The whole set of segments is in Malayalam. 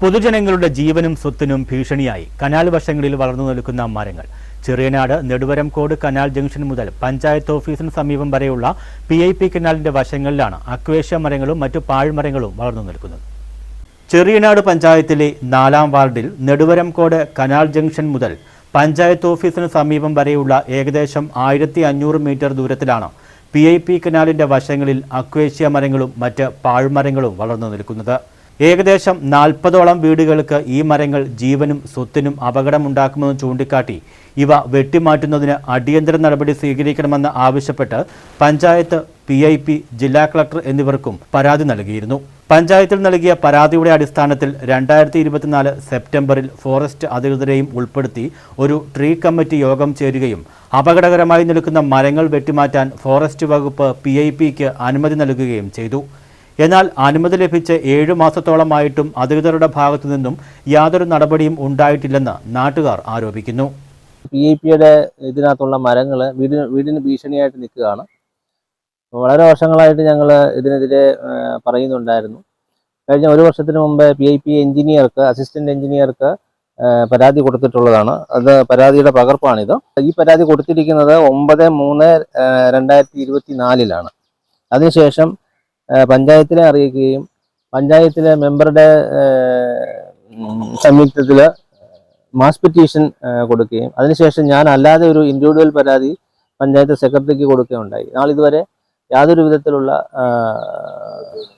പൊതുജനങ്ങളുടെ ജീവനും സ്വത്തിനും ഭീഷണിയായി കനാൽ വശങ്ങളിൽ വളർന്നു നിൽക്കുന്ന മരങ്ങൾ. ചെറിയനാട് നെടുവരംകോട് കനാൽ ജംഗ്ഷൻ മുതൽ പഞ്ചായത്ത് ഓഫീസിന് സമീപം വരെയുള്ള PIP കനാലിന്റെ വശങ്ങളിലാണ് അക്വേഷ്യ മരങ്ങളും മറ്റു പാഴ്മരങ്ങളും വളർന്നു നിൽക്കുന്നത്. ചെറിയനാട് പഞ്ചായത്തിലെ 4-ാം വാർഡിൽ നെടുവരംകോട് കനാൽ ജംഗ്ഷൻ മുതൽ പഞ്ചായത്ത് ഓഫീസിന് സമീപം വരെയുള്ള ഏകദേശം 1500 മീറ്റർ ദൂരത്തിലാണ് PIP കനാലിന്റെ വശങ്ങളിൽ അക്വേഷ്യ മരങ്ങളും മറ്റ് പാഴ്മരങ്ങളും വളർന്നു നിൽക്കുന്നത്. ഏകദേശം 40ഓളം വീടുകൾക്ക് ഈ മരങ്ങൾ ജീവനും സ്വത്തിനും അപകടമുണ്ടാക്കുമെന്ന് ചൂണ്ടിക്കാട്ടി ഇവ വെട്ടിമാറ്റുന്നതിന് അടിയന്തര നടപടി സ്വീകരിക്കണമെന്ന് ആവശ്യപ്പെട്ട് പഞ്ചായത്ത്, PIP, ജില്ലാ കളക്ടർ എന്നിവർക്കും പരാതി നൽകിയിരുന്നു. പഞ്ചായത്തിൽ നൽകിയ പരാതിയുടെ അടിസ്ഥാനത്തിൽ 2024 സെപ്റ്റംബറിൽ ഫോറസ്റ്റ് അധികൃതരെയും ഉൾപ്പെടുത്തി ഒരു ട്രീ കമ്മിറ്റി യോഗം ചേരുകയും അപകടകരമായി നിൽക്കുന്ന മരങ്ങൾ വെട്ടിമാറ്റാൻ ഫോറസ്റ്റ് വകുപ്പ് PIPക്ക് അനുമതി നൽകുകയും ചെയ്തു. എന്നാൽ അനുമതി ലഭിച്ച് 7 മാസത്തോളമായിട്ടും അധികൃതരുടെ ഭാഗത്തു നിന്നും യാതൊരു നടപടിയും ഉണ്ടായിട്ടില്ലെന്ന് നാട്ടുകാർ ആരോപിക്കുന്നു. PIPയുടെ ഇതിനകത്തുള്ള മരങ്ങൾ വീടിന് ഭീഷണിയായിട്ട് നിൽക്കുകയാണ്. വളരെ വർഷങ്ങളായിട്ട് ഞങ്ങൾ ഇതിനെതിരെ പറയുന്നുണ്ടായിരുന്നു. കഴിഞ്ഞ 1 വർഷത്തിന് മുമ്പ് PIP എഞ്ചിനീയർക്ക്, അസിസ്റ്റന്റ് എഞ്ചിനീയർക്ക് പരാതി കൊടുത്തിട്ടുള്ളതാണ്. അത് പരാതിയുടെ പകർപ്പാണിത്. ഈ പരാതി കൊടുത്തിരിക്കുന്നത് 9/3/2024 അതിനുശേഷം പഞ്ചായത്തിനെ അറിയിക്കുകയും പഞ്ചായത്തിലെ മെമ്പറുടെ സംയുക്തത്തിൽ മാസ് പെറ്റീഷൻ കൊടുക്കുകയും അതിനുശേഷം ഞാൻ അല്ലാതെ ഒരു ഇൻഡിവിജ്വൽ പരാതി പഞ്ചായത്ത് സെക്രട്ടറിക്ക് കൊടുക്കുകയുണ്ടായി. നാളിതുവരെ യാതൊരു വിധത്തിലുള്ള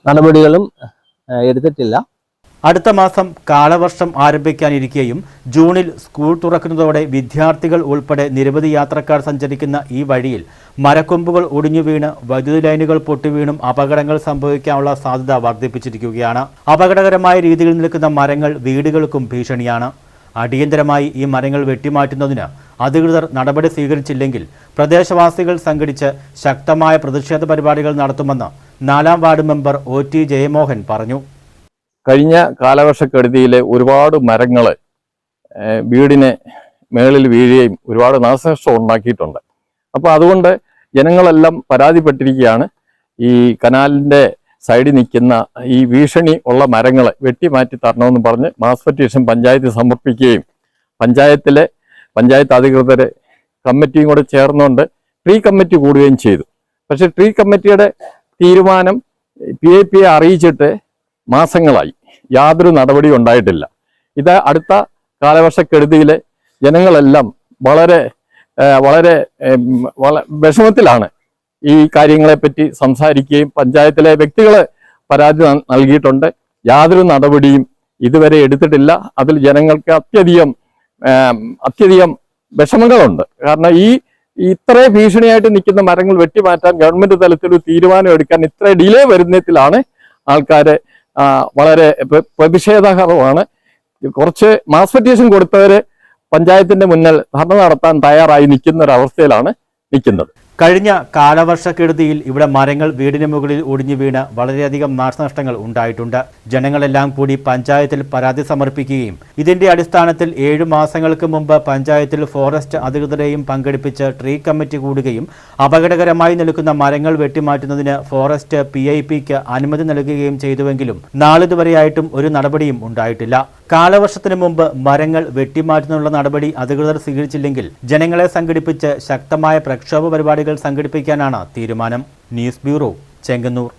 നടപടികളും എടുത്തിട്ടില്ല. അടുത്ത മാസം കാലവർഷം ആരംഭിക്കാനിരിക്കെയും ജൂണിൽ സ്കൂൾ തുറക്കുന്നതോടെ വിദ്യാർത്ഥികൾ ഉൾപ്പെടെ നിരവധി യാത്രക്കാർ സഞ്ചരിക്കുന്ന ഈ വഴിയിൽ മരക്കൊമ്പുകൾ ഒടിഞ്ഞു വീണ് വൈദ്യുതി ലൈനുകൾ പൊട്ടിവീണും അപകടങ്ങൾ സംഭവിക്കാനുള്ള സാധ്യത വർദ്ധിപ്പിച്ചിരിക്കുകയാണ്. അപകടകരമായ രീതിയിൽ നിൽക്കുന്ന മരങ്ങൾ വീടുകൾക്കും ഭീഷണിയാണ്. അടിയന്തരമായി ഈ മരങ്ങൾ വെട്ടിമാറ്റുന്നതിന് അധികൃതർ നടപടി സ്വീകരിച്ചില്ലെങ്കിൽ പ്രദേശവാസികൾ സംഘടിച്ച് ശക്തമായ പ്രതിഷേധ പരിപാടികൾ നടത്തുമെന്ന് 4-ാം വാർഡ് മെമ്പർ OT ജയമോഹൻ പറഞ്ഞു. കഴിഞ്ഞ കാലവർഷക്കെടുതിയിലെ ഒരുപാട് മരങ്ങൾ വീടിന് മേളിൽ വീഴുകയും ഒരുപാട് നാശനഷ്ടം ഉണ്ടാക്കിയിട്ടുണ്ട്. അപ്പോൾ അതുകൊണ്ട് ജനങ്ങളെല്ലാം പരാതിപ്പെട്ടിരിക്കുകയാണ്. ഈ കനാലിൻ്റെ സൈഡിൽ നിൽക്കുന്ന ഈ ഭീഷണി ഉള്ള മരങ്ങൾ വെട്ടിമാറ്റി തരണമെന്ന് പറഞ്ഞ് മാസ് പെറ്റീഷൻ പഞ്ചായത്ത് സമർപ്പിക്കുകയും പഞ്ചായത്ത് അധികൃതർ കമ്മിറ്റിയും കൂടെ ചേർന്നുകൊണ്ട് ട്രീ കമ്മിറ്റി കൂടുകയും ചെയ്തു. പക്ഷെ ട്രീ കമ്മിറ്റിയുടെ തീരുമാനം PIPയെ അറിയിച്ചിട്ട് മാസങ്ങളായി യാതൊരു നടപടിയും ഉണ്ടായിട്ടില്ല. ഇത് അടുത്ത കാലവർഷക്കെടുതിയിലെ ജനങ്ങളെല്ലാം വളരെ വിഷമത്തിലാണ്. ഈ കാര്യങ്ങളെപ്പറ്റി സംസാരിക്കുകയും പഞ്ചായത്തിലെ വ്യക്തികളെ പരാതി നൽകിയിട്ടുണ്ട്. യാതൊരു നടപടിയും ഇതുവരെ എടുത്തിട്ടില്ല. അതിൽ ജനങ്ങൾക്ക് അത്യധികം വിഷമങ്ങളുണ്ട്. കാരണം ഇത്ര ഭീഷണിയായിട്ട് നിൽക്കുന്ന മരങ്ങൾ വെട്ടിമാറ്റാൻ ഗവൺമെന്റ് തലത്തിൽ ഒരു തീരുമാനം എടുക്കാൻ ഇത്ര ഡിലേ വരുന്നതിലാണ് ആൾക്കാരെ വളരെ പ്രതിഷേധകരമാണ്. കുറച്ച് മാസ് പെറ്റീഷൻ കൊടുത്തവര് പഞ്ചായത്തിന്റെ മുന്നിൽ ധർണ നടത്താൻ തയ്യാറായി നിൽക്കുന്ന ഒരവസ്ഥയിലാണ് നിൽക്കുന്നത്. കഴിഞ്ഞ കാലവർഷക്കെടുതിയിൽ ഇവിടെ മരങ്ങൾ വീടിന് മുകളിൽ ഒടിഞ്ഞു വീണ് വളരെയധികം നാശനഷ്ടങ്ങൾ ഉണ്ടായിട്ടുണ്ട്. ജനങ്ങളെല്ലാം കൂടി പഞ്ചായത്തിൽ പരാതി സമർപ്പിക്കുകയും ഇതിന്റെ അടിസ്ഥാനത്തിൽ 7 മാസങ്ങൾക്ക് മുമ്പ് പഞ്ചായത്തിൽ ഫോറസ്റ്റ് അധികൃതരെയും പങ്കെടുപ്പിച്ച് ട്രീ കമ്മിറ്റി കൂടുകയും അപകടകരമായി നിൽക്കുന്ന മരങ്ങൾ വെട്ടിമാറ്റുന്നതിന് ഫോറസ്റ്റ് PIPക്ക് അനുമതി നൽകുകയും ചെയ്തുവെങ്കിലും നാളിതുവരെയായിട്ടും ഒരു നടപടിയും ഉണ്ടായിട്ടില്ല. കാലവർഷത്തിന് മുമ്പ് മരങ്ങൾ വെട്ടിമാറ്റുന്നതിനുള്ള നടപടി അധികൃതർ സ്വീകരിച്ചില്ലെങ്കിൽ ജനങ്ങളെ സംഘടിപ്പിച്ച് ശക്തമായ പ്രക്ഷോഭ പരിപാടികൾ സംഘടിപ്പിക്കാനാണ് തീരുമാനം. News bureau, Chengannur.